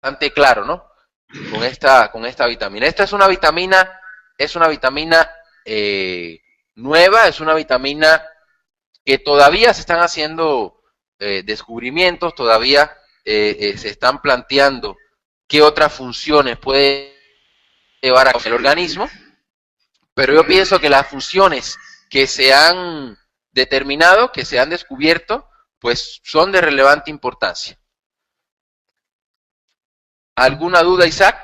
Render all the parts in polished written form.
bastante claro, ¿no? Con esta vitamina. Esta es una vitamina nueva, es una vitamina que todavía se están haciendo descubrimientos, todavía se están planteando qué otras funciones puede llevar a cabo el organismo, pero yo pienso que las funciones que se han determinado, que se han descubierto, pues son de relevante importancia. ¿Alguna duda, Isaac?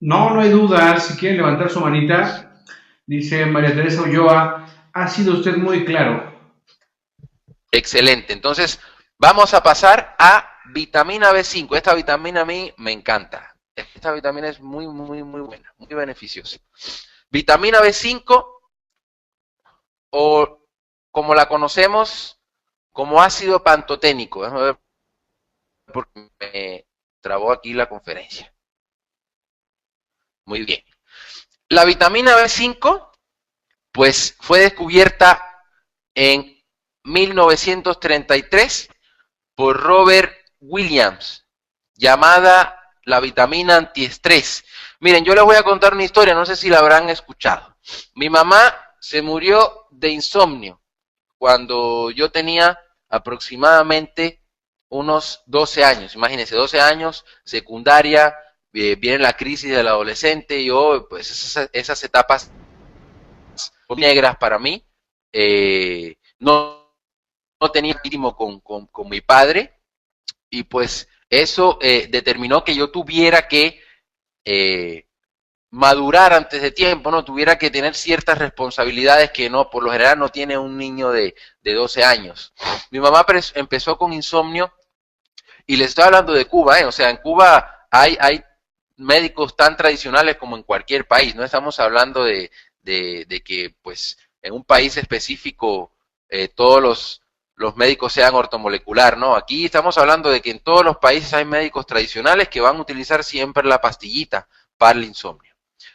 No, no hay duda. Si quieren levantar su manita, dice María Teresa Ulloa, ha sido usted muy claro. Excelente. Entonces, vamos a pasar a vitamina B5. Esta vitamina a mí me encanta. Esta vitamina es muy, muy, muy buena, muy beneficiosa. Vitamina B5, o como la conocemos, como ácido pantoténico. Déjame ver porque me trabó aquí la conferencia. Muy bien. La vitamina B5, pues fue descubierta en 1933 por Robert Williams, llamada la vitamina antiestrés. Miren, yo les voy a contar una historia, no sé si la habrán escuchado. Mi mamá se murió de insomnio cuando yo tenía aproximadamente unos 12 años. Imagínense, 12 años, secundaria, viene la crisis del adolescente, yo, pues esas etapas negras para mí, no tenía ritmo con mi padre, y pues eso determinó que yo tuviera que eh, madurar antes de tiempo, ¿no? Tuviera que tener ciertas responsabilidades que no, por lo general no tiene un niño de 12 años. Mi mamá empezó con insomnio, y le estoy hablando de Cuba, o sea, en Cuba hay médicos tan tradicionales como en cualquier país, no estamos hablando de que pues en un país específico todos los médicos sean ortomolecular, ¿no? Aquí estamos hablando de que en todos los países hay médicos tradicionales que van a utilizar siempre la pastillita para el insomnio.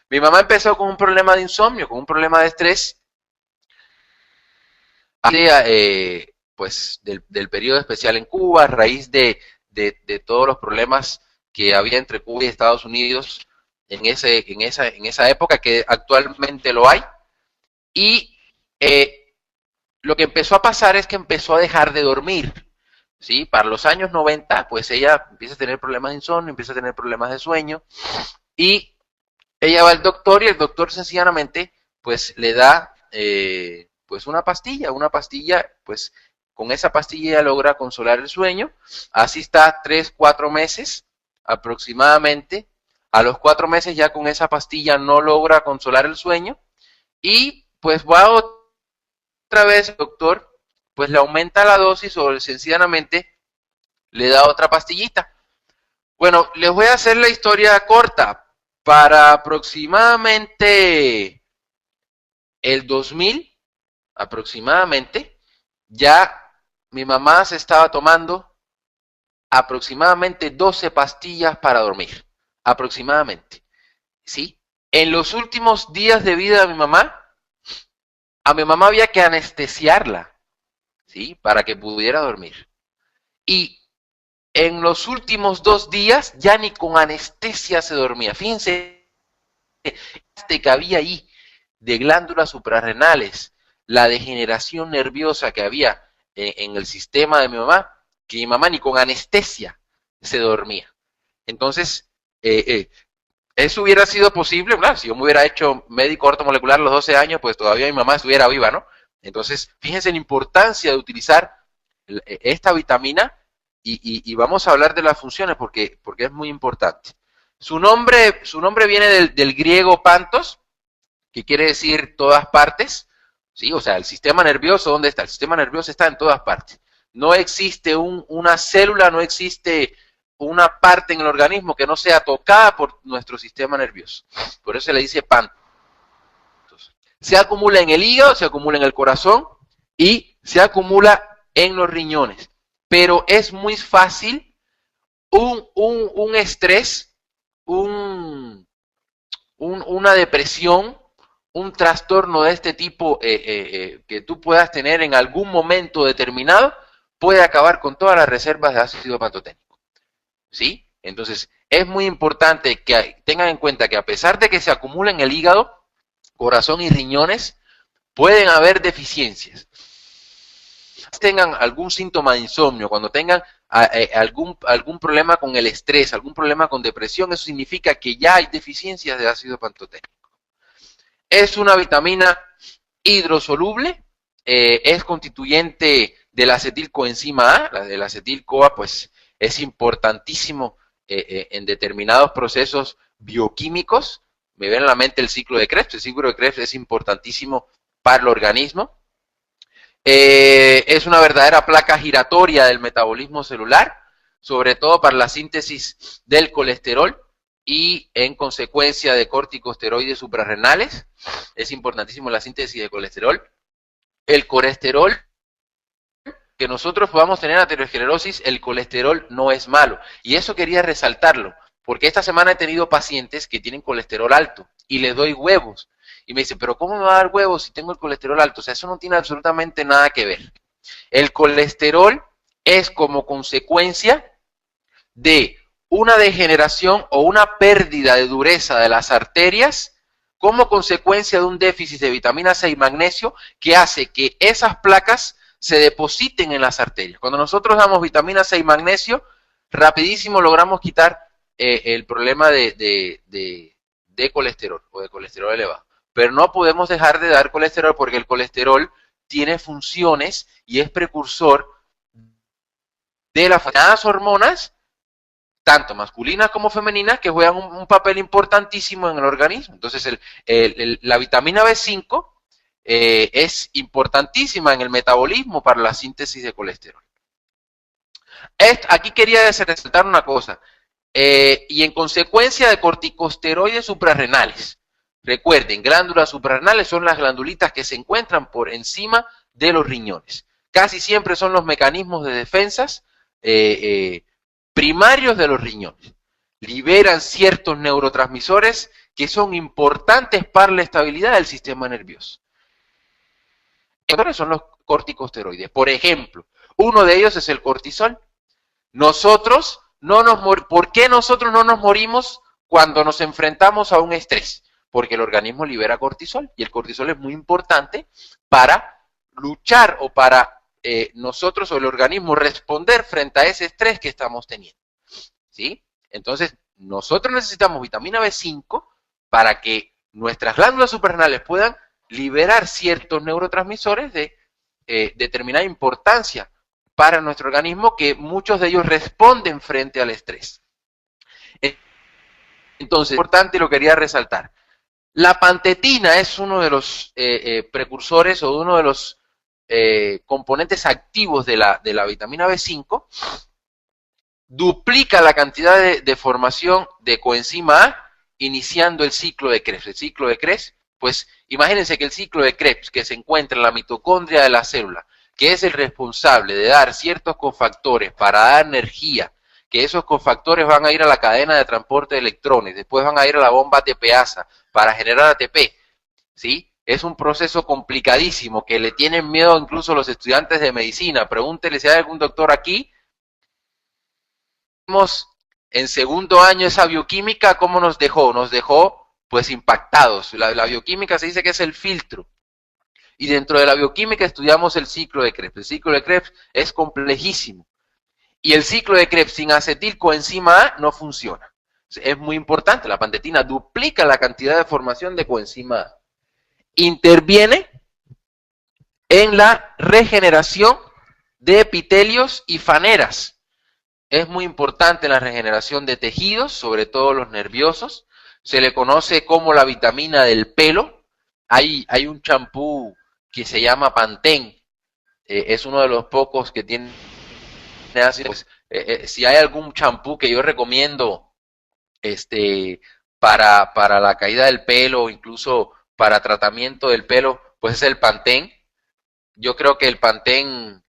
Mi mamá empezó con un problema de insomnio, con un problema de estrés, pues del periodo especial en Cuba, a raíz de todos los problemas que había entre Cuba y Estados Unidos en esa época, que actualmente lo hay. Y lo que empezó a pasar es que empezó a dejar de dormir. ¿Sí? Para los años 90, pues ella empieza a tener problemas de insomnio, empieza a tener problemas de sueño, y ella va al doctor, y el doctor sencillamente pues le da pues una pastilla, pues con esa pastilla ella logra consolar el sueño. Así está 3, 4 meses aproximadamente. A los 4 meses ya con esa pastilla no logra consolar el sueño, y pues va otra vez el doctor, pues le aumenta la dosis o sencillamente le da otra pastillita. Bueno, les voy a hacer la historia corta. Para aproximadamente el 2000, aproximadamente, ya mi mamá se estaba tomando aproximadamente 12 pastillas para dormir. Aproximadamente. ¿Sí? En los últimos días de vida de mi mamá, a mi mamá había que anestesiarla, ¿sí? Para que pudiera dormir. Y en los últimos 2 días ya ni con anestesia se dormía. Fíjense que había ahí de glándulas suprarrenales, la degeneración nerviosa que había en el sistema de mi mamá, que mi mamá ni con anestesia se dormía. Entonces, eso hubiera sido posible, claro, si yo me hubiera hecho médico ortomolecular a los 12 años, pues todavía mi mamá estuviera viva, ¿no? Entonces, fíjense la importancia de utilizar esta vitamina, y vamos a hablar de las funciones porque es muy importante. Su nombre viene del griego pantos, que quiere decir todas partes, ¿sí? O sea, el sistema nervioso, ¿dónde está? El sistema nervioso está en todas partes. No existe una célula, no existe una parte en el organismo que no sea tocada por nuestro sistema nervioso. Por eso se le dice pantos. Se acumula en el hígado, se acumula en el corazón y se acumula en los riñones. Pero es muy fácil un estrés, una depresión, un trastorno de este tipo que tú puedas tener en algún momento determinado, puede acabar con todas las reservas de ácido pantoténico. ¿Sí? Entonces, es muy importante que tengan en cuenta que a pesar de que se acumula en el hígado, corazón y riñones, pueden haber deficiencias. Tengan algún síntoma de insomnio, cuando tengan algún problema con el estrés, algún problema con depresión, eso significa que ya hay deficiencias de ácido pantoténico. Es una vitamina hidrosoluble, es constituyente de la acetilcoenzima A, la del acetil-CoA, pues es importantísimo en determinados procesos bioquímicos. Me viene a la mente el ciclo de Krebs. El ciclo de Krebs es importantísimo para el organismo. Es una verdadera placa giratoria del metabolismo celular, sobre todo para la síntesis del colesterol y en consecuencia de corticosteroides suprarrenales. Es importantísimo la síntesis de colesterol. El colesterol, que nosotros podamos tener aterosclerosis, el colesterol no es malo. Y eso quería resaltarlo, porque esta semana he tenido pacientes que tienen colesterol alto y les doy huevos. Y me dice, pero ¿cómo me va a dar huevos si tengo el colesterol alto? O sea, eso no tiene absolutamente nada que ver. El colesterol es como consecuencia de una degeneración o una pérdida de dureza de las arterias como consecuencia de un déficit de vitamina C y magnesio que hace que esas placas se depositen en las arterias. Cuando nosotros damos vitamina C y magnesio, rapidísimo logramos quitar el problema de colesterol o de colesterol elevado. Pero no podemos dejar de dar colesterol porque el colesterol tiene funciones y es precursor de las hormonas, tanto masculinas como femeninas, que juegan un papel importantísimo en el organismo. Entonces, la vitamina B5 es importantísima en el metabolismo para la síntesis de colesterol. Aquí quería resaltar una cosa, y en consecuencia de corticosteroides suprarrenales. Recuerden, glándulas suprarrenales son las glandulitas que se encuentran por encima de los riñones. Casi siempre son los mecanismos de defensas primarios de los riñones. Liberan ciertos neurotransmisores que son importantes para la estabilidad del sistema nervioso. Son los corticosteroides. Por ejemplo, uno de ellos es el cortisol. ¿Por qué nosotros no nos morimos cuando nos enfrentamos a un estrés? Porque el organismo libera cortisol y el cortisol es muy importante para luchar o para nosotros o el organismo responder frente a ese estrés que estamos teniendo. ¿Sí? Entonces, nosotros necesitamos vitamina B5 para que nuestras glándulas suprarrenales puedan liberar ciertos neurotransmisores de determinada importancia para nuestro organismo, que muchos de ellos responden frente al estrés. Entonces, es importante y lo quería resaltar. La pantetina es uno de los precursores o uno de los componentes activos de la vitamina B5. Duplica la cantidad de formación de coenzima A iniciando el ciclo de Krebs. El ciclo de Krebs, pues imagínense que el ciclo de Krebs que se encuentra en la mitocondria de la célula, que es el responsable de dar ciertos cofactores para dar energía, que esos cofactores van a ir a la cadena de transporte de electrones, después van a ir a la bomba ATPasa para generar ATP, ¿sí? Es un proceso complicadísimo que le tienen miedo incluso los estudiantes de medicina. Pregúntele si hay algún doctor aquí. En segundo año esa bioquímica, ¿cómo nos dejó? Nos dejó pues impactados. La bioquímica se dice que es el filtro. Y dentro de la bioquímica estudiamos el ciclo de Krebs. El ciclo de Krebs es complejísimo. Y el ciclo de Krebs sin acetilcoenzima A no funciona. Es muy importante, la pantetina duplica la cantidad de formación de coenzima A. Interviene en la regeneración de epitelios y faneras. Es muy importante en la regeneración de tejidos, sobre todo los nerviosos. Se le conoce como la vitamina del pelo. Hay un champú que se llama Pantene. Es uno de los pocos que tiene ácido. Pues, si hay algún champú que yo recomiendo para la caída del pelo o incluso para tratamiento del pelo, pues es el Pantene. Yo creo que el Pantene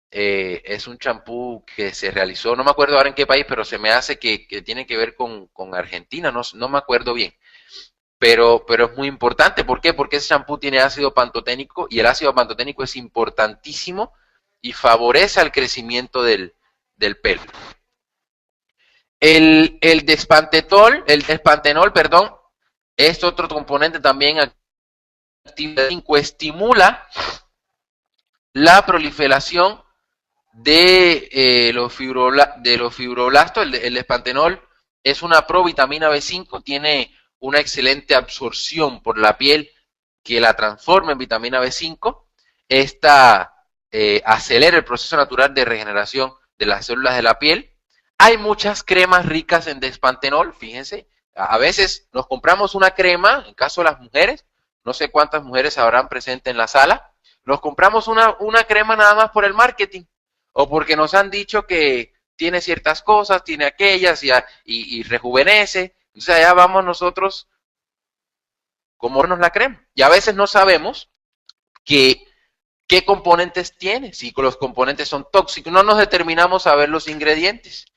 es un champú que se realizó, no me acuerdo ahora en qué país, pero se me hace que tiene que ver con Argentina, no me acuerdo bien. Pero es muy importante. ¿Por qué? Porque ese champú tiene ácido pantoténico y el ácido pantoténico es importantísimo y favorece al crecimiento del pelo. El despantenol, perdón, es otro componente también activo, estimula la proliferación de los fibroblastos. El despantenol es una provitamina B5, tiene una excelente absorción por la piel que la transforma en vitamina B5. Esta acelera el proceso natural de regeneración de las células de la piel. Hay muchas cremas ricas en despantenol, fíjense. A veces nos compramos una crema, en caso de las mujeres, no sé cuántas mujeres habrán presente en la sala, nos compramos una crema nada más por el marketing, o porque nos han dicho que tiene ciertas cosas, tiene aquellas y rejuvenece. Entonces allá vamos nosotros como nos la crema. Y a veces no sabemos qué componentes tiene, si los componentes son tóxicos, no nos determinamos a ver los ingredientes.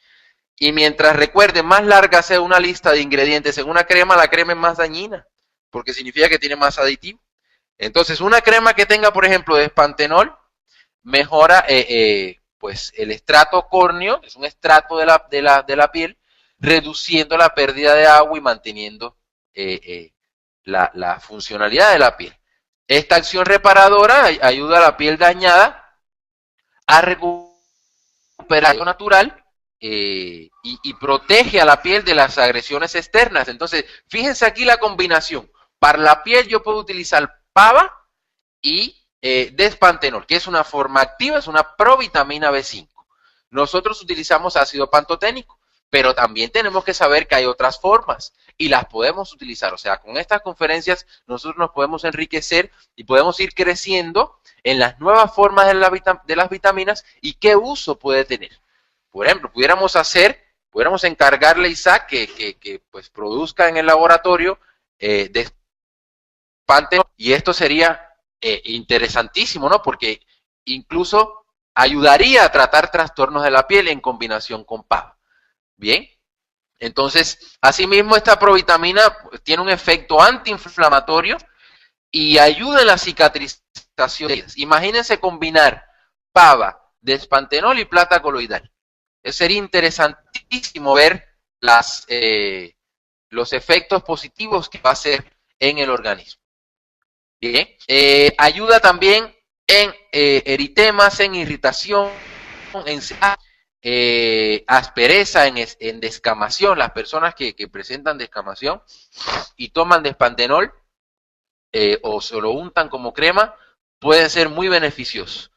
Y mientras recuerde, más larga sea una lista de ingredientes en una crema, la crema es más dañina, porque significa que tiene más aditivo. Entonces, una crema que tenga, por ejemplo, despantenol, mejora pues el estrato córneo, es un estrato de la piel, reduciendo la pérdida de agua y manteniendo la funcionalidad de la piel. Esta acción reparadora ayuda a la piel dañada a recuperar lo natural y protege a la piel de las agresiones externas. Entonces, fíjense aquí la combinación. Para la piel yo puedo utilizar pava y despantenol, que es una forma activa, es una provitamina B5. Nosotros utilizamos ácido pantoténico, pero también tenemos que saber que hay otras formas y las podemos utilizar. O sea, con estas conferencias nosotros nos podemos enriquecer y podemos ir creciendo en las nuevas formas de las vitaminas y qué uso puede tener. Por ejemplo, pudiéramos encargarle a Isaac que pues produzca en el laboratorio despantenol, y esto sería interesantísimo, ¿no? Porque incluso ayudaría a tratar trastornos de la piel en combinación con PAV. Bien, entonces, asimismo, esta provitamina tiene un efecto antiinflamatorio y ayuda en la cicatrización. Imagínense combinar pava, despantenol y plata coloidal. Sería interesantísimo ver los efectos positivos que va a hacer en el organismo. Bien, ayuda también en eritemas, en irritación, en aspereza, en descamación. Las personas que presentan descamación y toman despantenol o se lo untan como crema, pueden ser muy beneficiosos.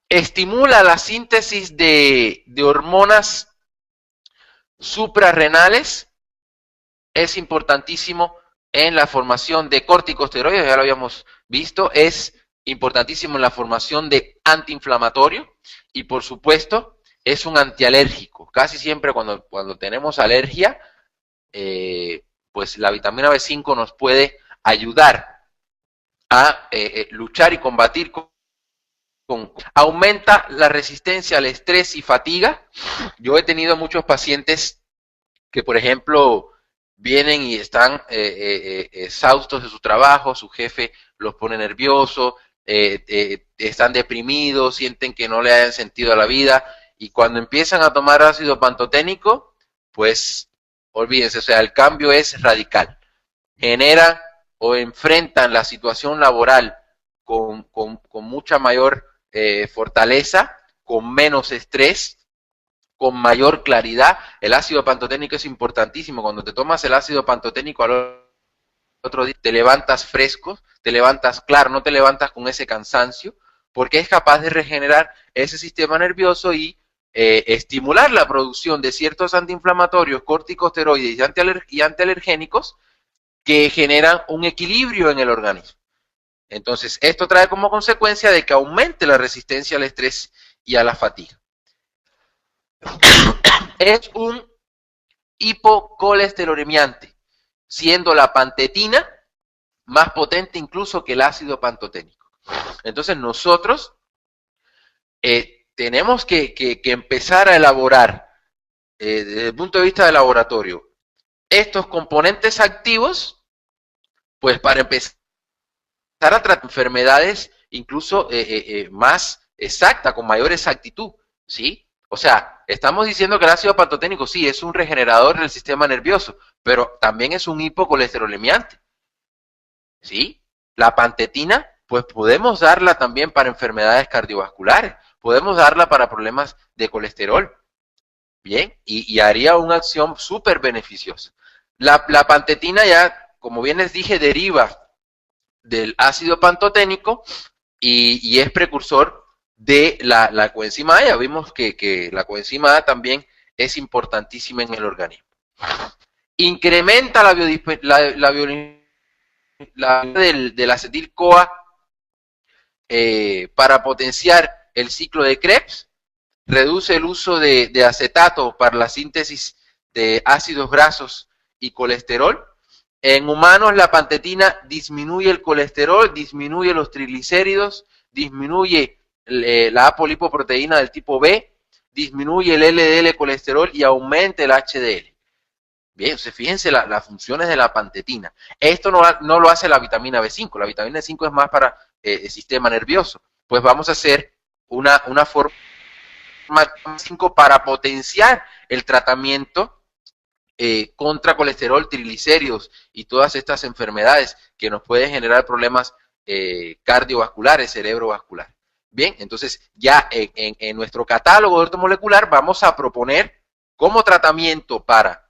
Estimula la síntesis de hormonas suprarrenales, es importantísimo en la formación de corticosteroides, ya lo habíamos visto, es importantísimo en la formación de antiinflamatorio y por supuesto es un antialérgico. Casi siempre cuando tenemos alergia, pues la vitamina B5 nos puede ayudar a luchar y combatir aumenta la resistencia al estrés y fatiga. Yo he tenido muchos pacientes que, por ejemplo, vienen y están exhaustos de su trabajo, su jefe los pone nerviosos, están deprimidos, sienten que no le hayan sentido a la vida, y cuando empiezan a tomar ácido pantoténico, pues olvídense, o sea, el cambio es radical. Generan o enfrentan la situación laboral con mucha mayor fortaleza, con menos estrés, con mayor claridad. El ácido pantoténico es importantísimo. Cuando te tomas el ácido pantoténico al otro día, te levantas fresco, te levantas claro, no te levantas con ese cansancio, porque es capaz de regenerar ese sistema nervioso y estimular la producción de ciertos antiinflamatorios, corticosteroides y antialergénicos que generan un equilibrio en el organismo. Entonces, esto trae como consecuencia de que aumente la resistencia al estrés y a la fatiga. Es un hipocolesterolemiante, siendo la pantetina más potente incluso que el ácido pantoténico. Entonces, nosotros tenemos que empezar a elaborar, desde el punto de vista del laboratorio, estos componentes activos, pues para empezar a tratar enfermedades incluso más exacta, con mayor exactitud, ¿sí? O sea, estamos diciendo que el ácido pantoténico sí es un regenerador del sistema nervioso, pero también es un hipocolesterolemiante. ¿Sí? La pantetina, pues podemos darla también para enfermedades cardiovasculares, podemos darla para problemas de colesterol, ¿bien? Y haría una acción súper beneficiosa. La pantetina ya, como bien les dije, deriva del ácido pantoténico y es precursor de la coenzima A. Ya vimos que la coenzima A también es importantísima en el organismo. Incrementa del acetil-CoA para potenciar el ciclo de Krebs, reduce el uso de acetato para la síntesis de ácidos grasos y colesterol. En humanos la pantetina disminuye el colesterol, disminuye los triglicéridos, disminuye la apolipoproteína del tipo B, disminuye el LDL colesterol y aumenta el HDL. Bien, fíjense las funciones de la pantetina. Esto no lo hace la vitamina B5. La vitamina B5 es más para el sistema nervioso. Pues vamos a hacer una forma 5 para potenciar el tratamiento contra colesterol, triglicéridos y todas estas enfermedades que nos pueden generar problemas cardiovasculares, cerebrovasculares. Bien, entonces ya en nuestro catálogo de ortomolecular vamos a proponer como tratamiento para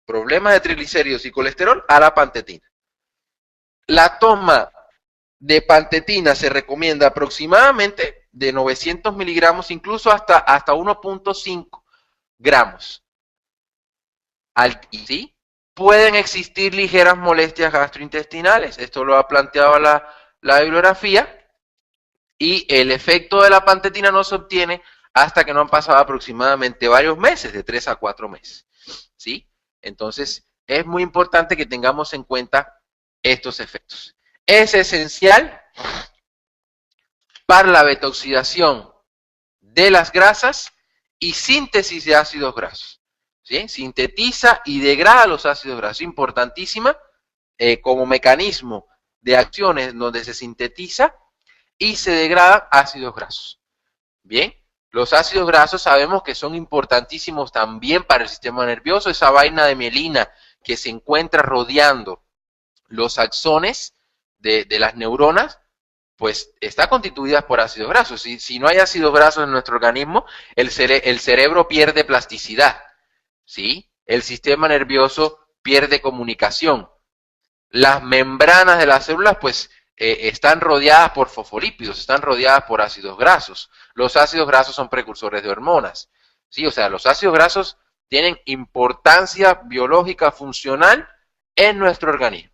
problemas de triglicéridos y colesterol a la pantetina. La toma de pantetina se recomienda aproximadamente de 900 miligramos, incluso hasta 1.5 gramos. ¿Sí? Pueden existir ligeras molestias gastrointestinales. Esto lo ha planteado la bibliografía. Y el efecto de la pantetina no se obtiene hasta que no han pasado aproximadamente varios meses, de 3 a 4 meses. ¿Sí? Entonces, es muy importante que tengamos en cuenta estos efectos. Es esencial para la beta-oxidación de las grasas y síntesis de ácidos grasos. ¿Sí? Sintetiza y degrada los ácidos grasos. Importantísima como mecanismo de acciones donde se sintetiza y se degradan ácidos grasos. Bien. Los ácidos grasos sabemos que son importantísimos también para el sistema nervioso. Esa vaina de mielina que se encuentra rodeando los axones de las neuronas, pues está constituida por ácidos grasos. Si no hay ácidos grasos en nuestro organismo, el cerebro pierde plasticidad, ¿sí? El sistema nervioso pierde comunicación. Las membranas de las células, pues, están rodeadas por fosfolípidos, están rodeadas por ácidos grasos. Los ácidos grasos son precursores de hormonas, ¿sí? O sea, los ácidos grasos tienen importancia biológica funcional en nuestro organismo.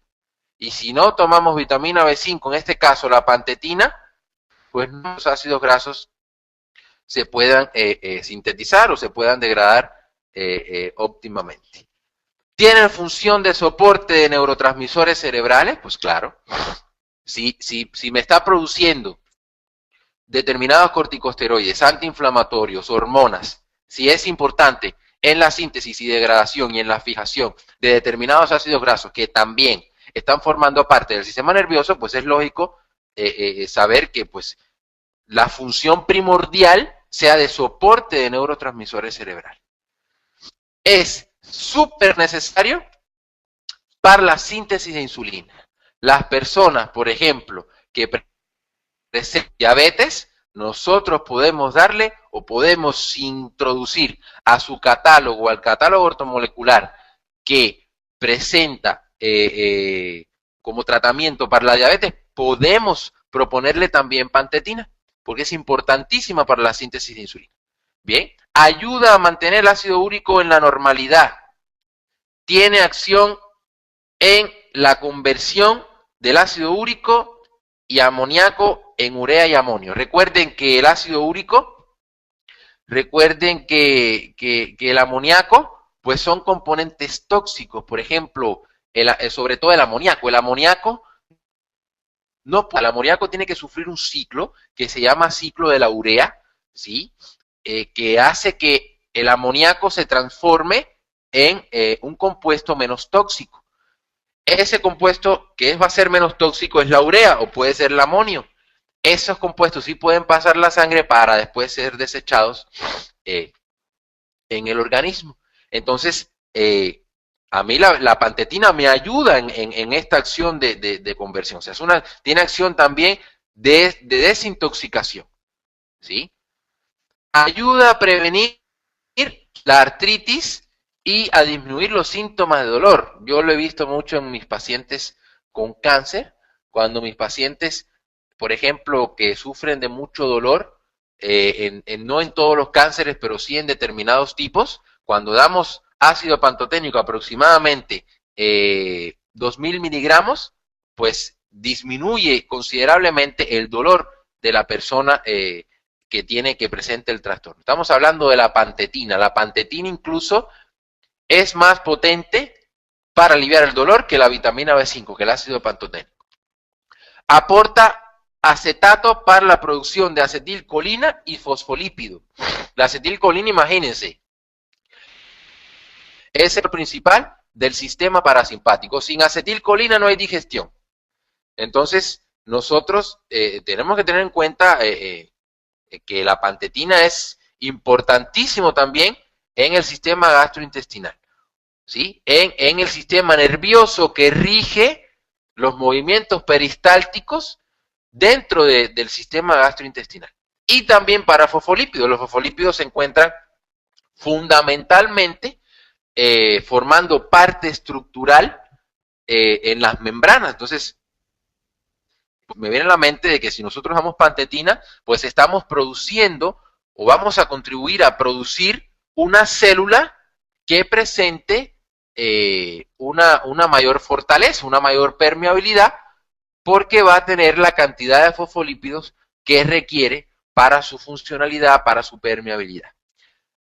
Y si no tomamos vitamina B5, en este caso la pantetina, pues los ácidos grasos se puedan sintetizar o se puedan degradar óptimamente. ¿Tienen función de soporte de neurotransmisores cerebrales? Pues claro. Si me está produciendo determinados corticosteroides, antiinflamatorios, hormonas, si es importante en la síntesis y degradación y en la fijación de determinados ácidos grasos que también están formando parte del sistema nervioso, pues es lógico saber que pues la función primordial sea de soporte de neurotransmisores cerebrales. Es súper necesario para la síntesis de insulina. Las personas, por ejemplo, que presentan diabetes, nosotros podemos darle o podemos introducir a su catálogo, al catálogo ortomolecular que presenta como tratamiento para la diabetes, podemos proponerle también pantetina, porque es importantísima para la síntesis de insulina. Bien, ayuda a mantener el ácido úrico en la normalidad. Tiene acción en la conversión del ácido úrico y amoníaco en urea y amonio. Recuerden que el ácido úrico, recuerden que el amoníaco, pues son componentes tóxicos. Por ejemplo, sobre todo el amoníaco. El amoníaco tiene que sufrir un ciclo que se llama ciclo de la urea, ¿sí? Que hace que el amoníaco se transforme en un compuesto menos tóxico. Ese compuesto que va a ser menos tóxico es la urea o puede ser el amonio. Esos compuestos sí pueden pasar la sangre para después ser desechados en el organismo. Entonces, a mí la pantetina me ayuda en esta acción de conversión. O sea, tiene acción también de desintoxicación, ¿sí? Ayuda a prevenir la artritis y a disminuir los síntomas de dolor. Yo lo he visto mucho en mis pacientes con cáncer, cuando mis pacientes, por ejemplo, que sufren de mucho dolor, no en todos los cánceres, pero sí en determinados tipos, cuando damos ácido pantoténico aproximadamente 2000 miligramos, pues disminuye considerablemente el dolor de la persona que presente el trastorno. Estamos hablando de la pantetina. La pantetina incluso es más potente para aliviar el dolor que la vitamina B5, que el ácido pantoténico. Aporta acetato para la producción de acetilcolina y fosfolípido. La acetilcolina, imagínense, es el principal del sistema parasimpático. Sin acetilcolina no hay digestión. Entonces, nosotros tenemos que tener en cuenta que la pantetina es importantísimo también en el sistema gastrointestinal, ¿sí? En el sistema nervioso que rige los movimientos peristálticos dentro del sistema gastrointestinal. Y también para fosfolípidos. Los fosfolípidos se encuentran fundamentalmente formando parte estructural en las membranas. Entonces, me viene a la mente de que si nosotros damos pantetina, pues estamos produciendo o vamos a contribuir a producir una célula que presente una mayor fortaleza, una mayor permeabilidad, porque va a tener la cantidad de fosfolípidos que requiere para su funcionalidad, para su permeabilidad.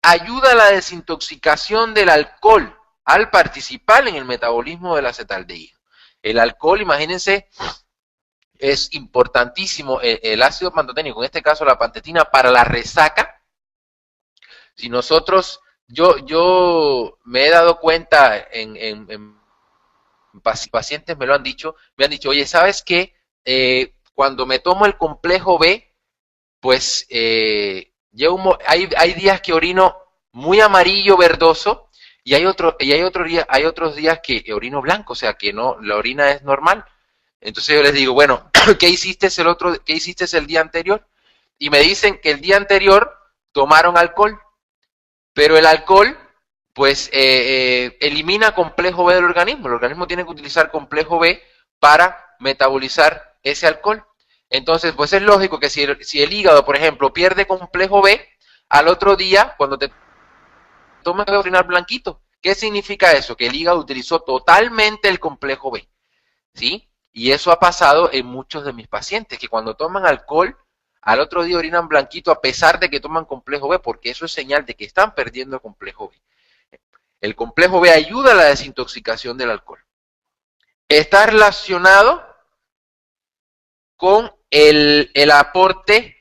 Ayuda a la desintoxicación del alcohol al participar en el metabolismo del acetaldehído. El alcohol, imagínense, es importantísimo, el ácido pantoténico, en este caso la pantetina, para la resaca. Si nosotros, yo me he dado cuenta en pacientes me lo han dicho, oye, ¿sabes qué? Cuando me tomo el complejo B, pues hay días que orino muy amarillo, verdoso, y hay otros días que orino blanco, o sea que no, la orina es normal. Entonces yo les digo, bueno, ¿qué hiciste el día anterior? Y me dicen que el día anterior tomaron alcohol, pero el alcohol pues elimina complejo B del organismo. El organismo tiene que utilizar complejo B para metabolizar ese alcohol. Entonces, pues es lógico que si el hígado, por ejemplo, pierde complejo B, al otro día, cuando te tomas de orinar blanquito. ¿Qué significa eso? Que el hígado utilizó totalmente el complejo B, ¿sí? Y eso ha pasado en muchos de mis pacientes, que cuando toman alcohol, al otro día orinan blanquito a pesar de que toman complejo B, porque eso es señal de que están perdiendo complejo B. El complejo B ayuda a la desintoxicación del alcohol. Está relacionado con el aporte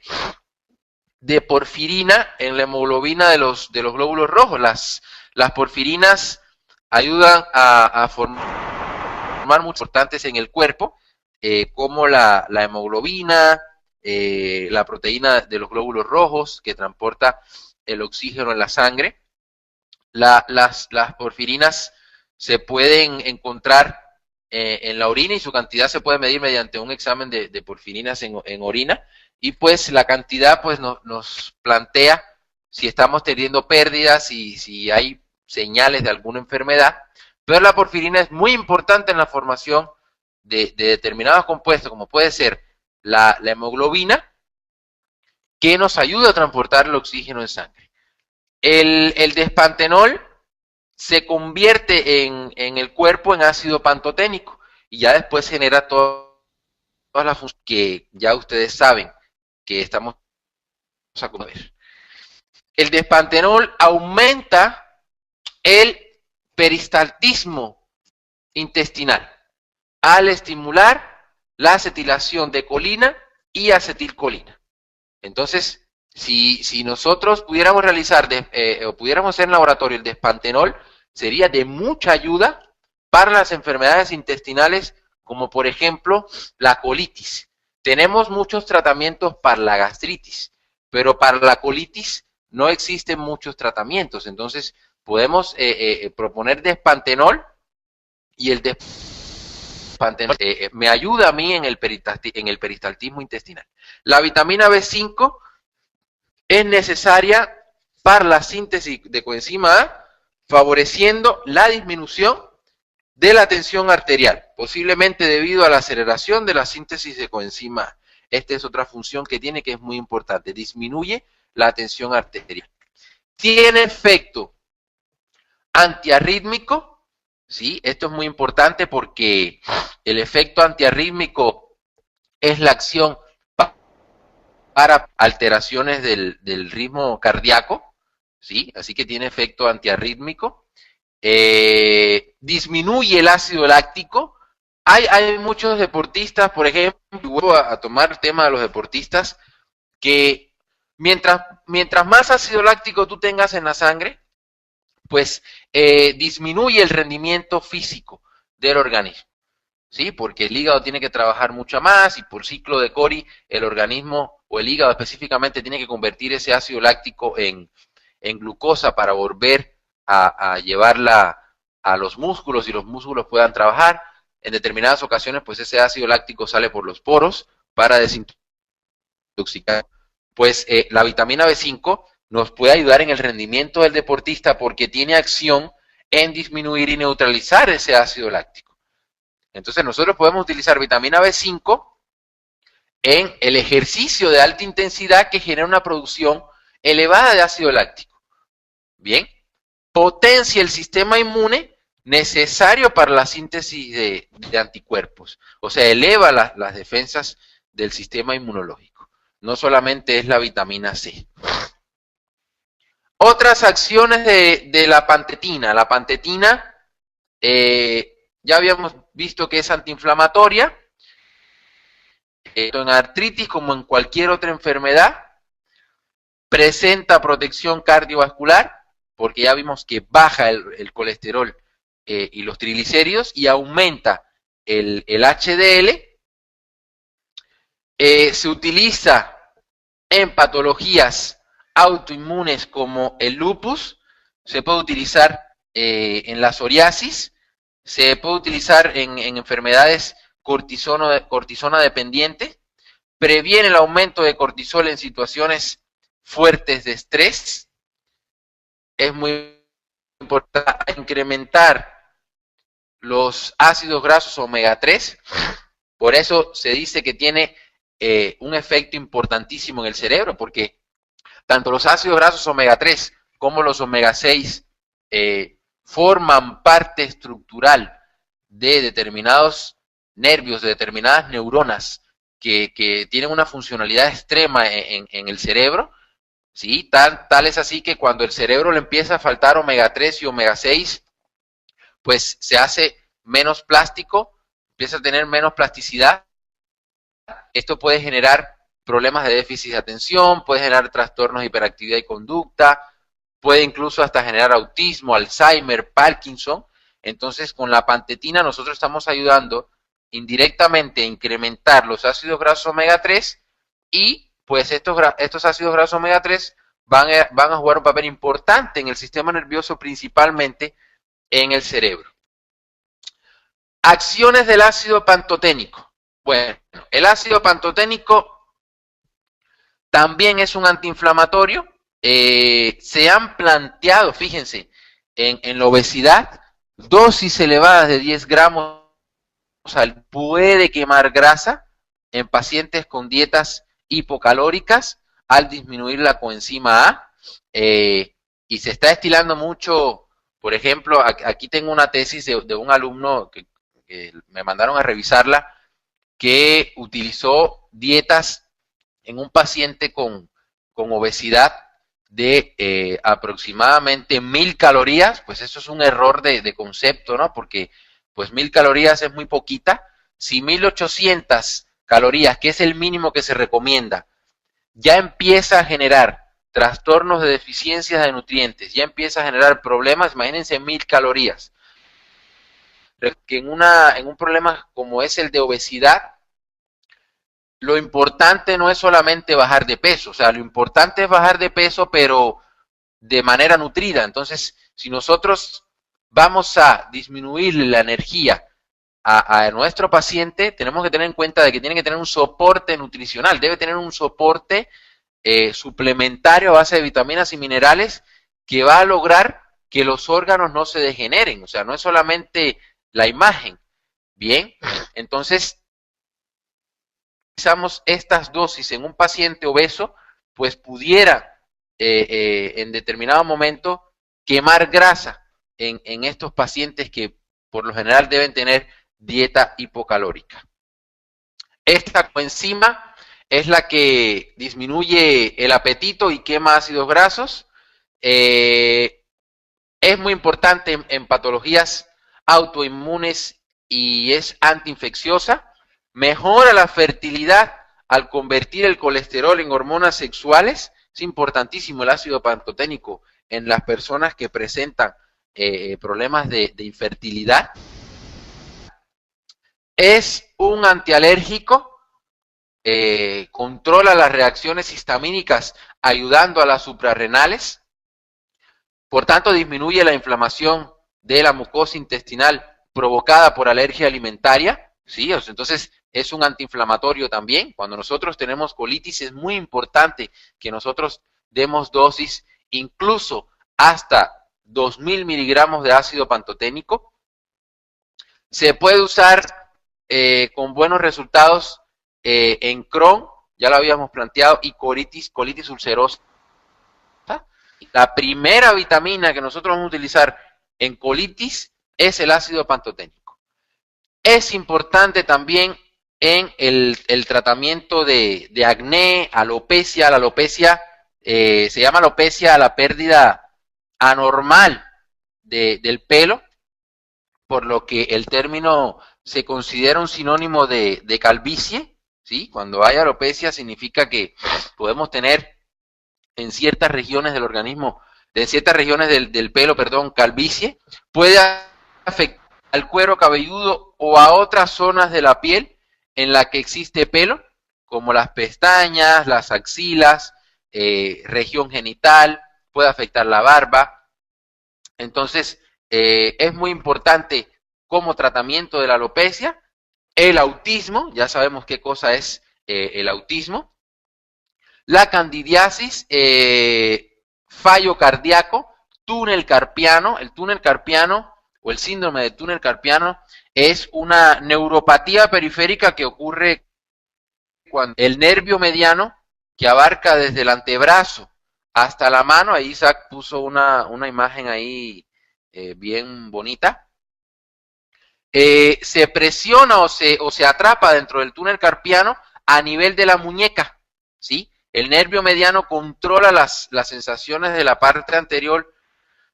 de porfirina en la hemoglobina de los glóbulos rojos. Las porfirinas ayudan a formar muy importantes en el cuerpo, como la hemoglobina, la proteína de los glóbulos rojos que transporta el oxígeno en la sangre. Las porfirinas se pueden encontrar en la orina y su cantidad se puede medir mediante un examen de porfirinas en orina, y pues la cantidad pues nos plantea si estamos teniendo pérdidas y si hay señales de alguna enfermedad. Pero la porfirina es muy importante en la formación de determinados compuestos, como puede ser la hemoglobina, que nos ayuda a transportar el oxígeno en sangre. El despantenol se convierte en el cuerpo en ácido pantoténico y ya después genera todas las funciones que ya ustedes saben que estamos a ver. El despantenol aumenta el peristaltismo intestinal al estimular la acetilación de colina y acetilcolina. Entonces, si nosotros pudiéramos realizar o pudiéramos hacer en laboratorio el despantenol, sería de mucha ayuda para las enfermedades intestinales, como por ejemplo la colitis. Tenemos muchos tratamientos para la gastritis, pero para la colitis no existen muchos tratamientos. Entonces, podemos proponer despantenol, y el despantenol me ayuda a mí en el peristaltismo intestinal. La vitamina B5 es necesaria para la síntesis de coenzima A, favoreciendo la disminución de la tensión arterial, posiblemente debido a la aceleración de la síntesis de coenzima A. Esta es otra función que tiene, que es muy importante, disminuye la tensión arterial. Tiene efecto antiarrítmico, ¿sí? Esto es muy importante porque el efecto antiarrítmico es la acción para alteraciones del ritmo cardíaco, ¿sí? Así que tiene efecto antiarrítmico. Disminuye el ácido láctico. Hay muchos deportistas, por ejemplo, vuelvo a tomar el tema de los deportistas, que mientras más ácido láctico tú tengas en la sangre, pues disminuye el rendimiento físico del organismo, ¿sí? Porque el hígado tiene que trabajar mucho más y por ciclo de Cori el organismo o el hígado específicamente tiene que convertir ese ácido láctico en glucosa para volver a llevarla a los músculos y los músculos puedan trabajar. En determinadas ocasiones, pues ese ácido láctico sale por los poros para desintoxicar. Pues la vitamina B5 nos puede ayudar en el rendimiento del deportista porque tiene acción en disminuir y neutralizar ese ácido láctico. Entonces nosotros podemos utilizar vitamina B5 en el ejercicio de alta intensidad que genera una producción elevada de ácido láctico. Bien, potencia el sistema inmune necesario para la síntesis de anticuerpos. O sea, eleva las defensas del sistema inmunológico. No solamente es la vitamina C. Otras acciones de la pantetina. La pantetina, ya habíamos visto que es antiinflamatoria, en artritis como en cualquier otra enfermedad, presenta protección cardiovascular, porque ya vimos que baja el colesterol y los triglicéridos y aumenta el HDL. Se utiliza en patologías autoinmunes como el lupus, se puede utilizar en la psoriasis, se puede utilizar en enfermedades cortisona dependiente, previene el aumento de cortisol en situaciones fuertes de estrés, es muy importante incrementar los ácidos grasos omega 3, por eso se dice que tiene un efecto importantísimo en el cerebro, porque tanto los ácidos grasos omega 3 como los omega 6 forman parte estructural de determinados nervios, de determinadas neuronas que tienen una funcionalidad extrema en el cerebro, ¿sí? Tal es así que cuando el cerebro le empieza a faltar omega 3 y omega 6, pues se hace menos plástico, empieza a tener menos plasticidad. Esto puede generar problemas de déficit de atención, puede generar trastornos de hiperactividad y conducta, puede incluso hasta generar autismo, Alzheimer, Parkinson. Entonces, con la pantetina nosotros estamos ayudando indirectamente a incrementar los ácidos grasos omega 3 y pues estos ácidos grasos omega 3 van a jugar un papel importante en el sistema nervioso, principalmente en el cerebro. Acciones del ácido pantoténico. Bueno, el ácido pantoténico también es un antiinflamatorio. Se han planteado, fíjense, en la obesidad, dosis elevadas de 10 gramos puede quemar grasa en pacientes con dietas hipocalóricas al disminuir la coenzima A. Y se está estilando mucho, por ejemplo, aquí tengo una tesis de un alumno que me mandaron a revisarla, que utilizó dietas en un paciente con obesidad de aproximadamente 1000 calorías, pues eso es un error de concepto, ¿no? Porque pues 1000 calorías es muy poquita. Si 1800 calorías, que es el mínimo que se recomienda, ya empieza a generar trastornos de deficiencias de nutrientes, ya empieza a generar problemas, imagínense 1000 calorías. Que en un problema como es el de obesidad, lo importante no es solamente bajar de peso, o sea, lo importante es bajar de peso, pero de manera nutrida. Entonces, si nosotros vamos a disminuir la energía a nuestro paciente, tenemos que tener en cuenta de que tiene que tener un soporte nutricional, debe tener un soporte suplementario a base de vitaminas y minerales que va a lograr que los órganos no se degeneren. O sea, no es solamente la imagen. Bien, entonces, utilizamos estas dosis en un paciente obeso, pues pudiera en determinado momento quemar grasa en estos pacientes que por lo general deben tener dieta hipocalórica. Esta coenzima es la que disminuye el apetito y quema ácidos grasos. Es muy importante en patologías autoinmunes y es antiinfecciosa. Mejora la fertilidad al convertir el colesterol en hormonas sexuales. Es importantísimo el ácido pantoténico en las personas que presentan problemas de infertilidad. Es un antialérgico, controla las reacciones histamínicas ayudando a las suprarrenales. Por tanto, disminuye la inflamación de la mucosa intestinal provocada por alergia alimentaria. ¿Sí? Entonces, es un antiinflamatorio también. Cuando nosotros tenemos colitis, es muy importante que nosotros demos dosis incluso hasta 2000 miligramos de ácido pantoténico. Se puede usar con buenos resultados en Crohn, ya lo habíamos planteado, y colitis ulcerosa. La primera vitamina que nosotros vamos a utilizar en colitis es el ácido pantoténico. Es importante también en el tratamiento de acné, alopecia. La alopecia se llama alopecia a la pérdida anormal del pelo, por lo que el término se considera un sinónimo de calvicie. ¿Sí? Cuando hay alopecia significa que podemos tener en ciertas regiones del organismo, en ciertas regiones del pelo, perdón, calvicie. Puede afectar al cuero cabelludo o a otras zonas de la piel en la que existe pelo, como las pestañas, las axilas, región genital, puede afectar la barba. Entonces, es muy importante como tratamiento de la alopecia. El autismo, ya sabemos qué cosa es el autismo. La candidiasis, fallo cardíaco, túnel carpiano. El túnel carpiano o el síndrome de túnel carpiano es una neuropatía periférica que ocurre cuando el nervio mediano, que abarca desde el antebrazo hasta la mano, ahí Isaac puso una imagen ahí bien bonita, se presiona o se atrapa dentro del túnel carpiano a nivel de la muñeca, ¿sí? El nervio mediano controla las sensaciones de la parte anterior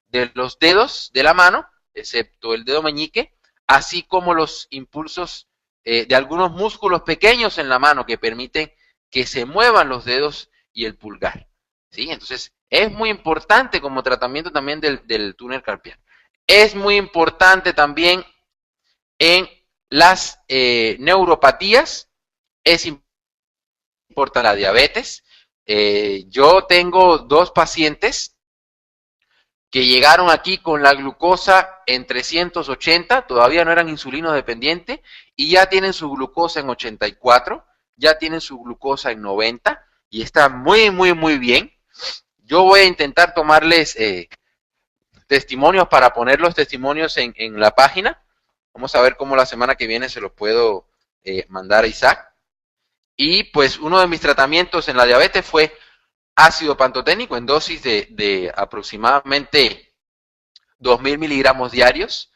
de los dedos de la mano, excepto el dedo meñique, así como los impulsos de algunos músculos pequeños en la mano que permiten que se muevan los dedos y el pulgar, ¿sí? Entonces, es muy importante como tratamiento también del túnel carpiano. Es muy importante también en las neuropatías, es importante la diabetes. Yo tengo 2 pacientes que llegaron aquí con la glucosa en 380, todavía no eran insulino dependientes, y ya tienen su glucosa en 84, ya tienen su glucosa en 90, y está muy, muy, muy bien. Yo voy a intentar tomarles testimonios para poner los testimonios en la página. Vamos a ver cómo la semana que viene se los puedo mandar a Isaac. Y pues uno de mis tratamientos en la diabetes fue ácido pantoténico en dosis de aproximadamente 2000 miligramos diarios.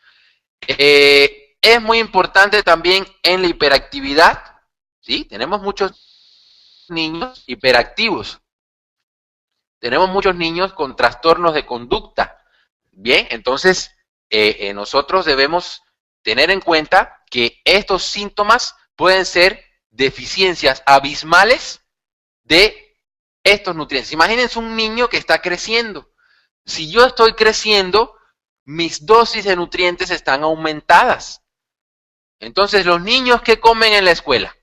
Es muy importante también en la hiperactividad, ¿sí? Tenemos muchos niños hiperactivos. Tenemos muchos niños con trastornos de conducta. Bien, entonces nosotros debemos tener en cuenta que estos síntomas pueden ser deficiencias abismales de estos nutrientes. Imagínense un niño que está creciendo. Si yo estoy creciendo, mis dosis de nutrientes están aumentadas. Entonces, los niños que comen en la escuela,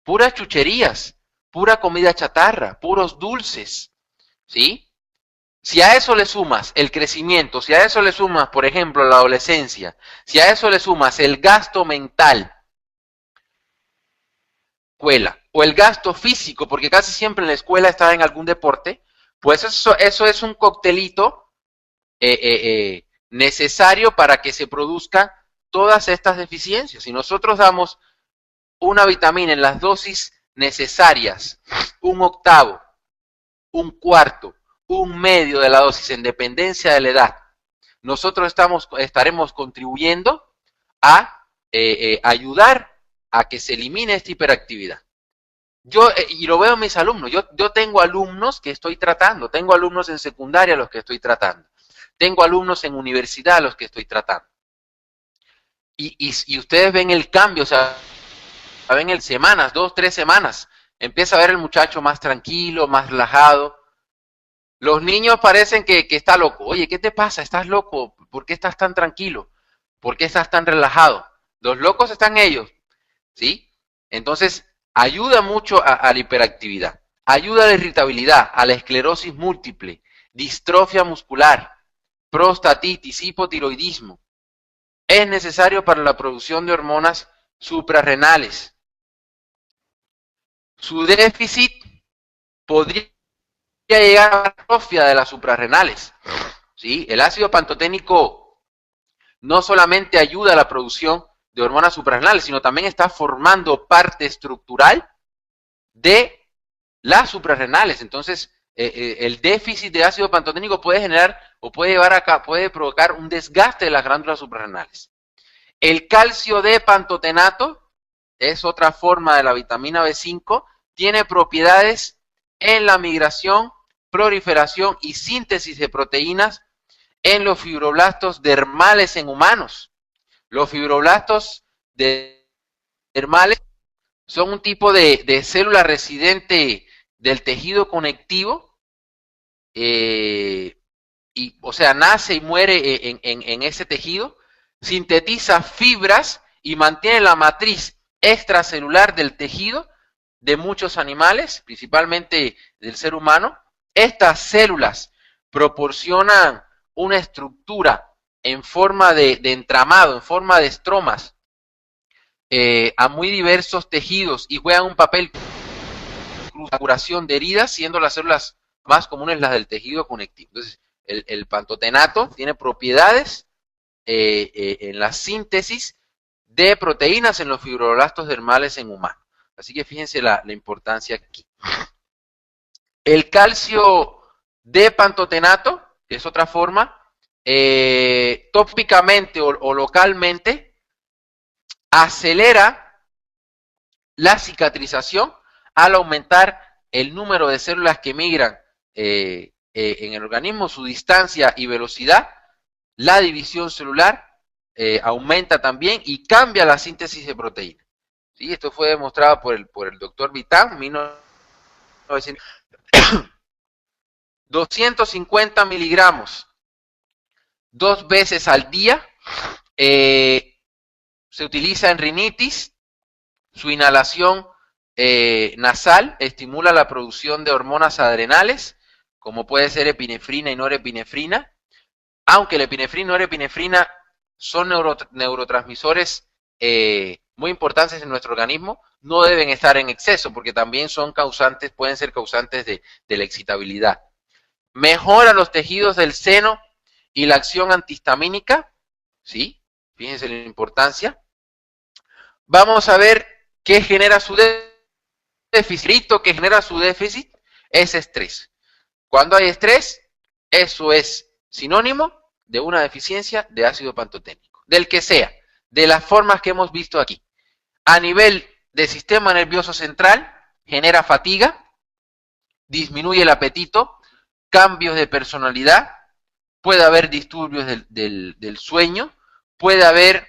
puras chucherías, pura comida chatarra, puros dulces, ¿sí? Si a eso le sumas el crecimiento, si a eso le sumas, por ejemplo, la adolescencia, si a eso le sumas el gasto mental, escuela, o el gasto físico, porque casi siempre en la escuela estaba en algún deporte, pues eso es un coctelito necesario para que se produzcan todas estas deficiencias. Si nosotros damos una vitamina en las dosis necesarias, un octavo, un cuarto, un medio de la dosis en dependencia de la edad, nosotros estaremos contribuyendo a ayudar a que se elimine esta hiperactividad. Y lo veo en mis alumnos, yo tengo alumnos que estoy tratando, tengo alumnos en secundaria a los que estoy tratando, tengo alumnos en universidad a los que estoy tratando. Y ustedes ven el cambio, o sea, ven el semanas, 2, 3 semanas, empieza a ver el muchacho más tranquilo, más relajado. Los niños parecen que está loco. Oye, ¿qué te pasa? ¿Estás loco? ¿Por qué estás tan tranquilo? ¿Por qué estás tan relajado? Los locos están ellos, ¿sí? Entonces, ayuda mucho a la hiperactividad. Ayuda a la irritabilidad, a la esclerosis múltiple, distrofia muscular, prostatitis, hipotiroidismo. Es necesario para la producción de hormonas suprarrenales. Su déficit podría llegar a la atrofia de las suprarrenales. ¿Sí? El ácido pantoténico no solamente ayuda a la producción de hormonas suprarrenales, sino también está formando parte estructural de las suprarrenales. Entonces, el déficit de ácido pantoténico puede generar o puede provocar un desgaste de las glándulas suprarrenales. El calcio de pantotenato es otra forma de la vitamina B5, tiene propiedades en la migración, proliferación y síntesis de proteínas en los fibroblastos dermales en humanos. Los fibroblastos dermales son un tipo de célula residente del tejido conectivo, o sea, nace y muere en ese tejido, sintetiza fibras y mantiene la matriz extracelular del tejido de muchos animales, principalmente del ser humano. Estas células proporcionan una estructura en forma de entramado, en forma de estromas, a muy diversos tejidos y juegan un papel en la curación de heridas, siendo las células más comunes las del tejido conectivo. Entonces, el pantotenato tiene propiedades en la síntesis de proteínas en los fibroblastos dermales en humanos. Así que fíjense la importancia aquí. El calcio de pantotenato, que es otra forma, tópicamente o localmente, acelera la cicatrización al aumentar el número de células que migran en el organismo, su distancia y velocidad. La división celular aumenta también y cambia la síntesis de proteínas. ¿Sí? Esto fue demostrado por el doctor Vitan en 1900. 250 miligramos 2 veces al día. Se utiliza en rinitis. Su inhalación nasal estimula la producción de hormonas adrenales, como puede ser epinefrina y norepinefrina, aunque la epinefrina y norepinefrina son neurotransmisores muy importantes en nuestro organismo, no deben estar en exceso, porque también pueden ser causantes de la excitabilidad. Mejora los tejidos del seno y la acción antihistamínica, ¿sí? Fíjense la importancia. Vamos a ver qué genera su déficit. ¿Qué genera su déficit? Es estrés. Cuando hay estrés, eso es sinónimo de una deficiencia de ácido pantoténico, del que sea, de las formas que hemos visto aquí. A nivel del sistema nervioso central, genera fatiga, disminuye el apetito, cambios de personalidad, puede haber disturbios del sueño, puede haber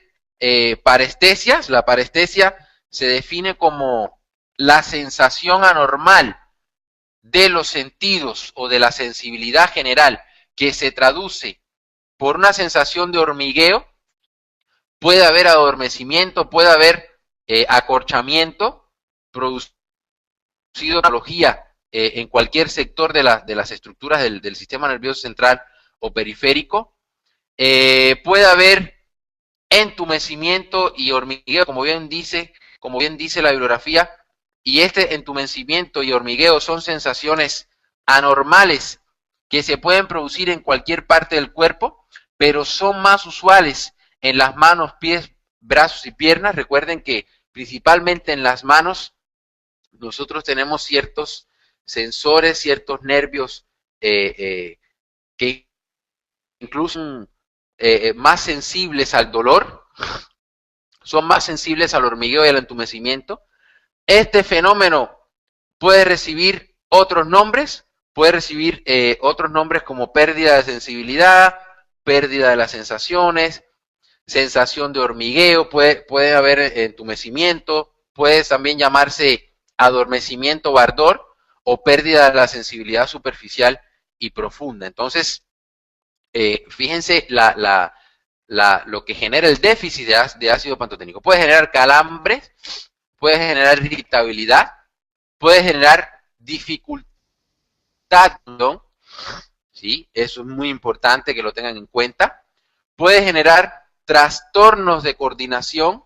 parestesias. La parestesia se define como la sensación anormal de los sentidos o de la sensibilidad general que se traduce por una sensación de hormigueo. Puede haber adormecimiento, puede haber acorchamiento producido por analogía en cualquier sector de las estructuras del sistema nervioso central o periférico. Puede haber entumecimiento y hormigueo, como bien dice la bibliografía, y este entumecimiento y hormigueo son sensaciones anormales que se pueden producir en cualquier parte del cuerpo, pero son más usuales en las manos, pies, brazos y piernas. Recuerden que principalmente en las manos nosotros tenemos ciertos sensores, ciertos nervios que incluso son más sensibles al dolor, son más sensibles al hormigueo y al entumecimiento. Este fenómeno puede recibir otros nombres como pérdida de sensibilidad, pérdida de las sensaciones, sensación de hormigueo, puede haber entumecimiento, puede también llamarse adormecimiento o ardor, o pérdida de la sensibilidad superficial y profunda. Entonces, fíjense lo que genera el déficit de ácido pantoténico. Puede generar calambres, puede generar irritabilidad, puede generar dificultad, ¿sí? Eso es muy importante que lo tengan en cuenta. Puede generar trastornos de coordinación,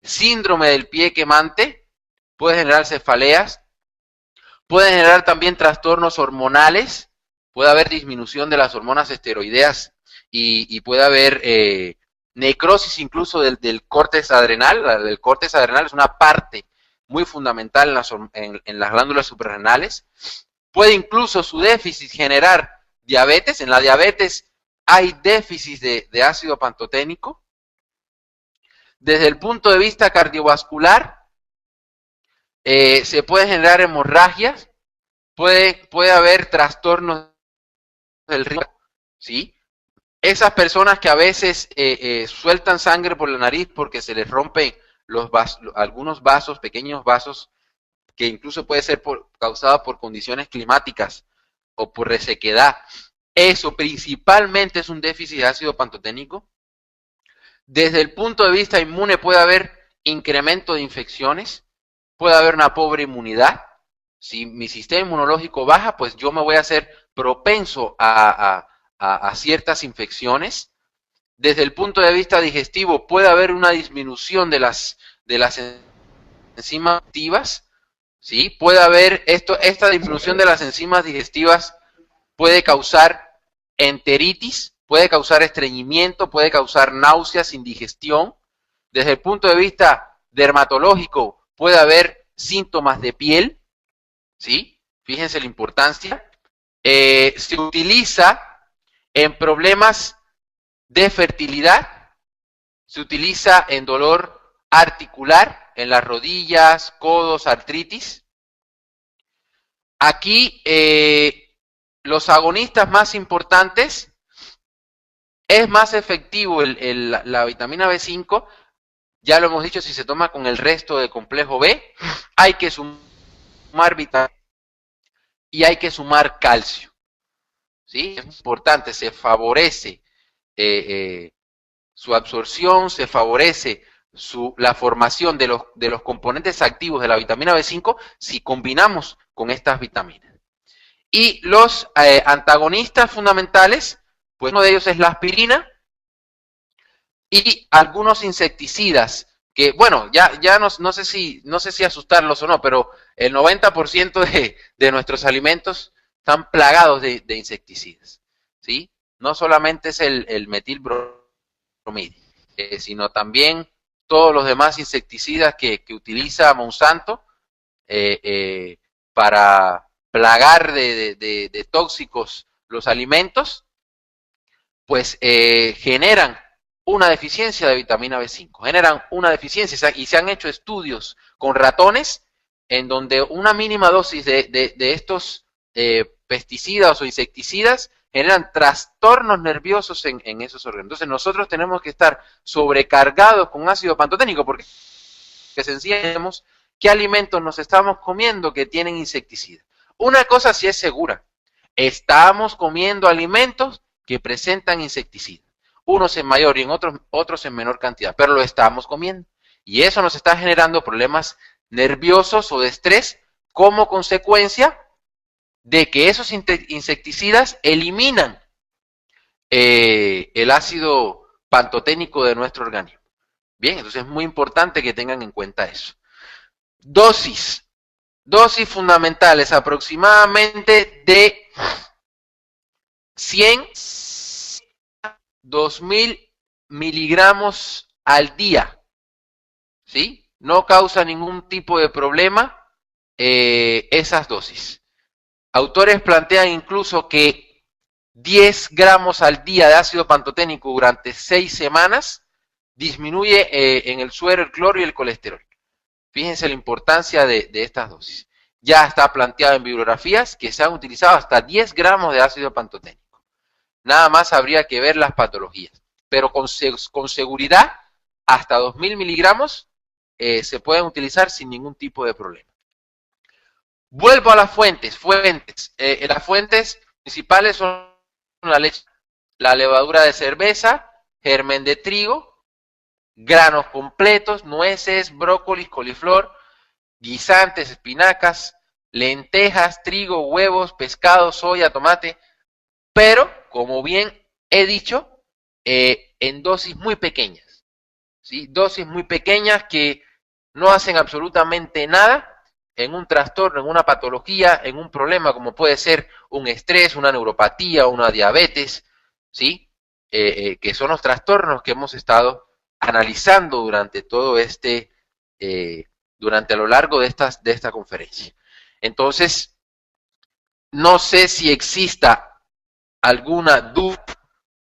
síndrome del pie quemante, puede generar cefaleas, puede generar también trastornos hormonales, puede haber disminución de las hormonas esteroideas y puede haber necrosis incluso del córtex adrenal. El córtex adrenal es una parte muy fundamental en las glándulas suprarrenales. Puede incluso su déficit generar diabetes. En la diabetes hay déficit de ácido pantoténico. Desde el punto de vista cardiovascular, se puede generar hemorragias, puede haber trastornos del ritmo, ¿sí? Esas personas que a veces sueltan sangre por la nariz porque se les rompen algunos vasos, pequeños vasos, que incluso puede ser causada por condiciones climáticas o por resequedad. Eso principalmente es un déficit de ácido pantoténico. Desde el punto de vista inmune puede haber incremento de infecciones, puede haber una pobre inmunidad. Si mi sistema inmunológico baja, pues yo me voy a hacer propenso a ciertas infecciones. Desde el punto de vista digestivo puede haber una disminución de las enzimas activas, ¿sí? Puede haber esta disminución de las enzimas digestivas puede causar enteritis, puede causar estreñimiento, puede causar náuseas, indigestión. Desde el punto de vista dermatológico puede haber síntomas de piel, ¿sí? Fíjense la importancia. Se utiliza en problemas de fertilidad, se utiliza en dolor articular, en las rodillas, codos, artritis. Aquí los agonistas más importantes, es más efectivo la vitamina B5, ya lo hemos dicho, si se toma con el resto del complejo B, hay que sumar vitamina y hay que sumar calcio, ¿sí? Es importante, se favorece su absorción, se favorece la formación de los componentes activos de la vitamina B5 si combinamos con estas vitaminas. Y los antagonistas fundamentales, pues uno de ellos es la aspirina y algunos insecticidas, que bueno, ya no sé si asustarlos o no, pero el 90% de nuestros alimentos están plagados de insecticidas, ¿sí? No solamente es el metilbromide, sino también todos los demás insecticidas que utiliza Monsanto para plagar de tóxicos los alimentos, pues generan una deficiencia de vitamina B5, generan una deficiencia, y se han hecho estudios con ratones en donde una mínima dosis de estos pesticidas o insecticidas generan trastornos nerviosos en esos órganos. Entonces nosotros tenemos que estar sobrecargados con ácido pantoténico porque sencillamente sabemos qué alimentos nos estamos comiendo que tienen insecticidas. Una cosa sí es segura, estamos comiendo alimentos que presentan insecticidas, unos en mayor y en otros en menor cantidad, pero lo estamos comiendo. Y eso nos está generando problemas nerviosos o de estrés como consecuencia de que esos insecticidas eliminan el ácido pantoténico de nuestro organismo. Bien, entonces es muy importante que tengan en cuenta eso. Dosis fundamentales, aproximadamente de 100 a 2000 miligramos al día, ¿sí? No causa ningún tipo de problema esas dosis. Autores plantean incluso que 10 gramos al día de ácido pantoténico durante 6 semanas disminuye en el suero el cloro y el colesterol. Fíjense la importancia de estas dosis. Ya está planteado en bibliografías que se han utilizado hasta 10 gramos de ácido pantoténico. Nada más habría que ver las patologías. Pero con seguridad, hasta 2000 miligramos se pueden utilizar sin ningún tipo de problema. Vuelvo a las fuentes. Las fuentes principales son la leche, la levadura de cerveza, germen de trigo, granos completos, nueces, brócoli, coliflor, guisantes, espinacas, lentejas, trigo, huevos, pescado, soya, tomate, pero, como bien he dicho, en dosis muy pequeñas, ¿sí? Dosis muy pequeñas que no hacen absolutamente nada en un trastorno, en una patología, en un problema como puede ser un estrés, una neuropatía, una diabetes, ¿sí? Que son los trastornos que hemos estado analizando durante todo durante a lo largo de esta conferencia. Entonces, no sé si exista alguna duda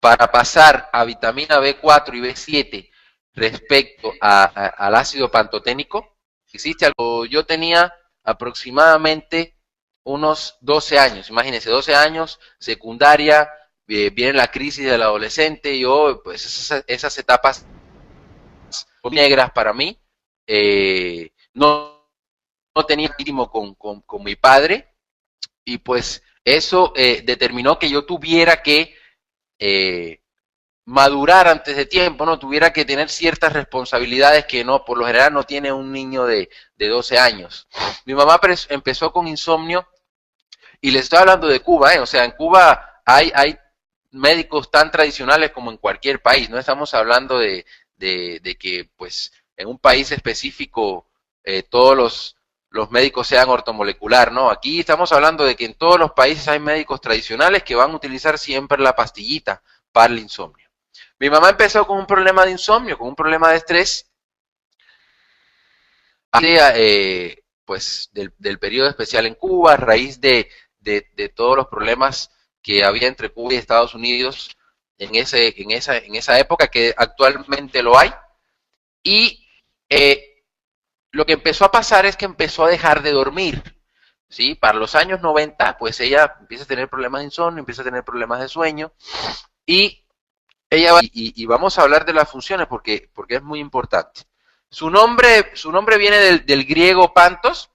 para pasar a vitamina B4 y B7 respecto al ácido pantoténico. ¿Existe algo? Yo tenía aproximadamente unos 12 años, imagínense, 12 años, secundaria, viene la crisis del adolescente, yo, pues esas etapas negras para mí, no tenía mínimo con mi padre, y pues eso determinó que yo tuviera que madurar antes de tiempo, ¿no? Tuviera que tener ciertas responsabilidades que no, por lo general no tiene un niño de 12 años. Mi mamá empezó con insomnio, y les estoy hablando de Cuba, o sea, en Cuba hay médicos tan tradicionales como en cualquier país, no estamos hablando de que, pues, en un país específico todos los médicos sean ortomolecular, ¿no? Aquí estamos hablando de que en todos los países hay médicos tradicionales que van a utilizar siempre la pastillita para el insomnio. Mi mamá empezó con un problema de insomnio, con un problema de estrés, pues del periodo especial en Cuba, a raíz de todos los problemas que había entre Cuba y Estados Unidos en esa época, que actualmente lo hay. Y lo que empezó a pasar es que empezó a dejar de dormir, ¿sí? Para los años 90, pues ella empieza a tener problemas de insomnio, empieza a tener problemas de sueño, y ella va, y vamos a hablar de las funciones porque es muy importante. Su nombre viene del griego pantos,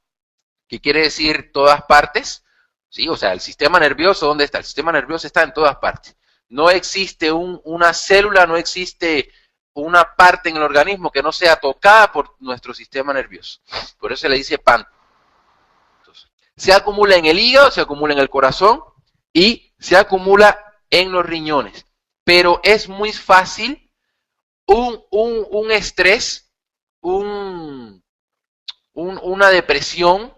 que quiere decir todas partes, ¿sí? O sea, el sistema nervioso, ¿dónde está? El sistema nervioso está en todas partes. No existe una célula, no existe una parte en el organismo que no sea tocada por nuestro sistema nervioso. Por eso se le dice pantos. Se acumula en el hígado, se acumula en el corazón y se acumula en los riñones. Pero es muy fácil un estrés, una depresión,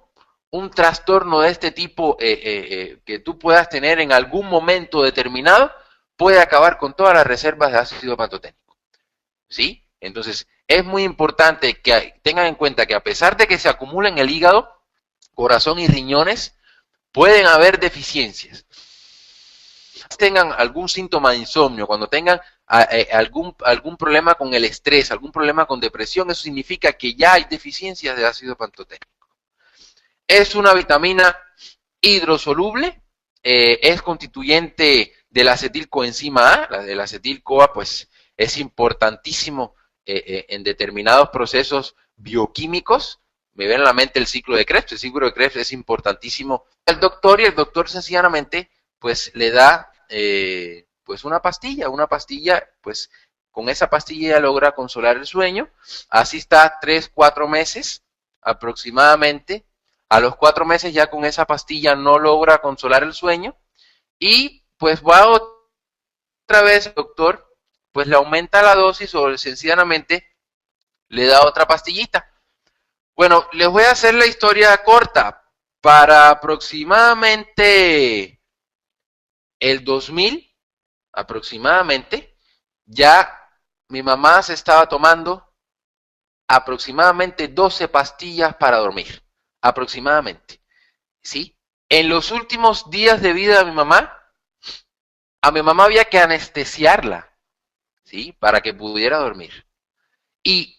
un trastorno de este tipo que tú puedas tener en algún momento determinado, puede acabar con todas las reservas de ácido pantoténico, ¿sí? Entonces, es muy importante que tengan en cuenta que a pesar de que se acumula en el hígado, corazón y riñones, pueden haber deficiencias. Tengan algún síntoma de insomnio, cuando tengan algún problema con el estrés, algún problema con depresión, eso significa que ya hay deficiencias de ácido pantoténico. Es una vitamina hidrosoluble, es constituyente de la acetilcoenzima A, la de la acetil-CoA, pues es importantísimo en determinados procesos bioquímicos. Me viene a la mente el ciclo de Krebs. El ciclo de Krebs es importantísimo. El doctor sencillamente pues le da pues una pastilla, pues con esa pastilla ya logra consolar el sueño. Así está 3-4 meses aproximadamente, A los 4 meses ya con esa pastilla no logra consolar el sueño y pues va otra vez el doctor, pues le aumenta la dosis o sencillamente le da otra pastillita. Bueno, les voy a hacer la historia corta. Para aproximadamente el 2000, aproximadamente, ya mi mamá se estaba tomando aproximadamente 12 pastillas para dormir. Aproximadamente. ¿Sí? En los últimos días de vida de mi mamá, a mi mamá había que anestesiarla, ¿sí? Para que pudiera dormir. Y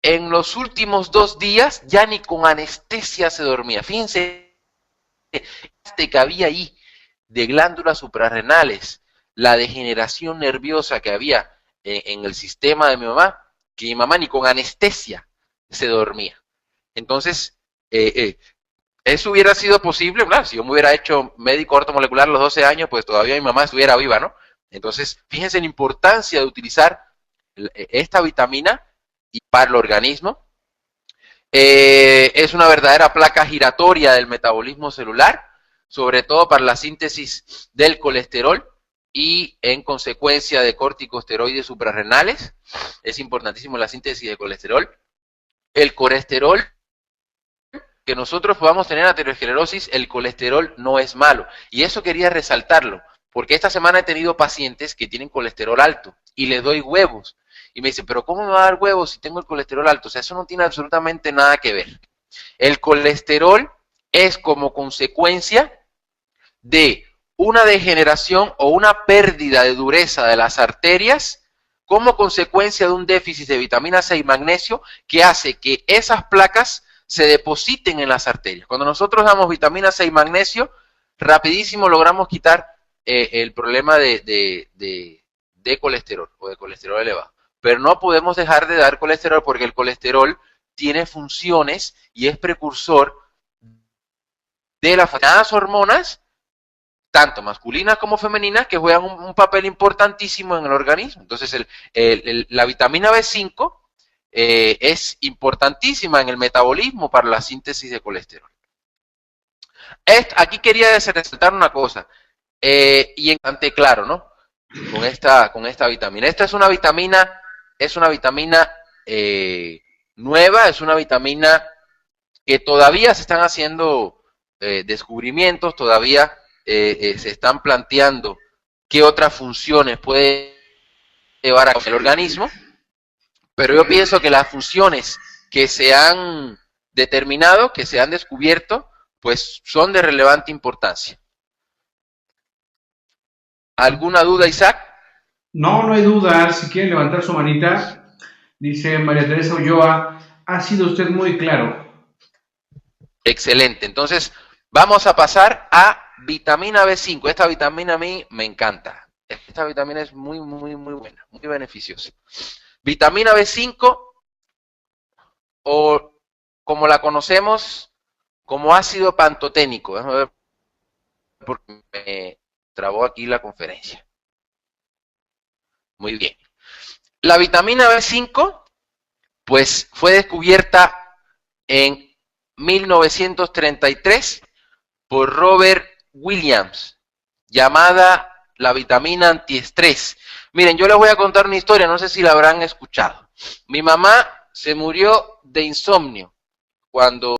en los últimos 2 días ya ni con anestesia se dormía. Fíjense que había ahí de glándulas suprarrenales, la degeneración nerviosa que había en el sistema de mi mamá, que mi mamá ni con anestesia se dormía. Entonces, eso hubiera sido posible, claro, si yo me hubiera hecho médico ortomolecular a los 12 años, pues todavía mi mamá estuviera viva, ¿no? Entonces, fíjense la importancia de utilizar esta vitamina y para el organismo. Es una verdadera placa giratoria del metabolismo celular, sobre todo para la síntesis del colesterol y en consecuencia de corticosteroides suprarrenales. Es importantísimo la síntesis de colesterol. El colesterol, que nosotros podamos tener aterosclerosis, el colesterol no es malo. Y eso quería resaltarlo, porque esta semana he tenido pacientes que tienen colesterol alto y les doy huevos. Y me dicen, pero ¿cómo me va a dar huevos si tengo el colesterol alto? O sea, eso no tiene absolutamente nada que ver. El colesterol es como consecuencia de una degeneración o una pérdida de dureza de las arterias como consecuencia de un déficit de vitamina C y magnesio que hace que esas placas se depositen en las arterias. Cuando nosotros damos vitamina C y magnesio, rapidísimo logramos quitar el problema de colesterol o de colesterol elevado. Pero no podemos dejar de dar colesterol porque el colesterol tiene funciones y es precursor de las hormonas, tanto masculinas como femeninas, que juegan un papel importantísimo en el organismo. Entonces, la vitamina B5 es importantísima en el metabolismo para la síntesis de colesterol. Aquí quería resaltar una cosa, y en bastante claro, ¿no? Con esta vitamina. Esta es una vitamina nueva, es una vitamina que todavía se están haciendo descubrimientos, todavía se están planteando qué otras funciones puede llevar a cabo el organismo, pero yo pienso que las funciones que se han determinado, que se han descubierto, pues son de relevante importancia. ¿Alguna duda, Isaac? No, no hay duda. Si quieren levantar su manita, dice María Teresa Ulloa, ha sido usted muy claro. Excelente. Entonces, vamos a pasar a vitamina B5. Esta vitamina a mí me encanta. Esta vitamina es muy, muy, muy buena, muy beneficiosa. Vitamina B5, o como la conocemos, como ácido pantoténico. Déjame ver porque me trabó aquí la conferencia. Muy bien. La vitamina B5, pues fue descubierta en 1933 por Robert Williams, llamada la vitamina antiestrés. Miren, yo les voy a contar una historia, no sé si la habrán escuchado. Mi mamá se murió de insomnio cuando